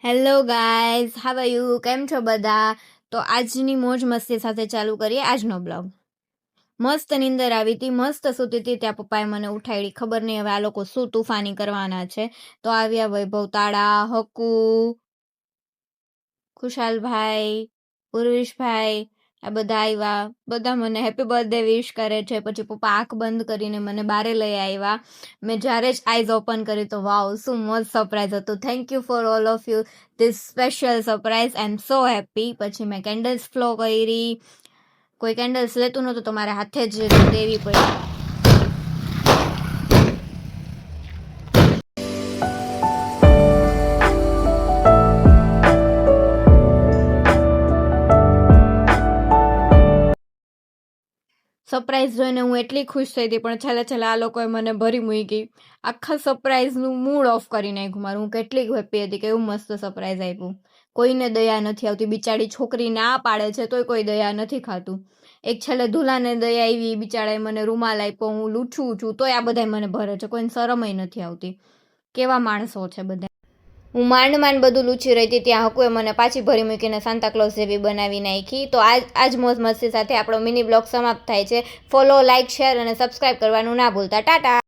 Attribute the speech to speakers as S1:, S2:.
S1: Hello guys, how are you? કેમ છો બધા? તો આજની મોજ મસ્તી સાથે ચાલુ કરીએ આજનો બ્લોગ. મસ્ત નીંદર આવી હતી, મસ્ત સૂતી હતી, ત્યાં પપ્પાએ મને ઉઠાડી. ખબર નહીં હવે આ લોકો શું તુફાની કરવાના છે. તો આવ્યા વૈભવ તાડા, હકુ, ખુશાલભાઈ, ઉર્વિશભાઈ, આ બધા આવ્યા. બધા મને હેપી બર્થડે વિશ કરે છે. પછી પપ્પા આંખ બંધ કરીને મને બારે લઈ આવ્યા. મેં જ્યારે જ આઈઝ ઓપન કરી તો વાવ, શું મસ્ત સરપ્રાઈઝ હતું. Thank you for all of you this special surprise. I am so happy. પછી મેં કેન્ડલ્સ ફ્લો કરી. કોઈ કેન્ડલ્સ લેતું નહોતું તો મારે હાથે જ દેવી પડી. સરપ્રાઈઝ જોઈને હું એટલી ખુશ થઈ હતી, પણ છેલ્લે આ લોકોએ મને ભરી મૂકી. આખા સરપ્રાઈઝનું મૂડ ઓફ કરી નાખ્યું મારું. હું કેટલી હેપી હતી કે એવું મસ્ત સરપ્રાઈઝ આપ્યું. કોઈને દયા નથી આવતી. બિચારી છોકરી ના પાડે છે તોય કોઈ દયા નથી ખાતું. એક છેલ્લે ધુલાને દયા આવી, બિચારાએ મને રૂમાલ આપ્યો, હું લૂછું છું તોય આ બધા મને ભરે છે. કોઈને શરમય નથી આવતી. કેવા માણસો છે બધા. હું માંડ બધું લૂછી રહી હતી, ત્યાં હકુએ મને પાછી ભરી મૂકીને સાન્તાક્લોઝ જેવી બનાવી નાખી. તો આજ મોજ મસ્તી સાથે આપણો મિની બ્લોગ સમાપ્ત થાય છે. ફોલો, લાઇક, શેર અને સબસ્ક્રાઈબ કરવાનું ના ભૂલતા. ટાટા.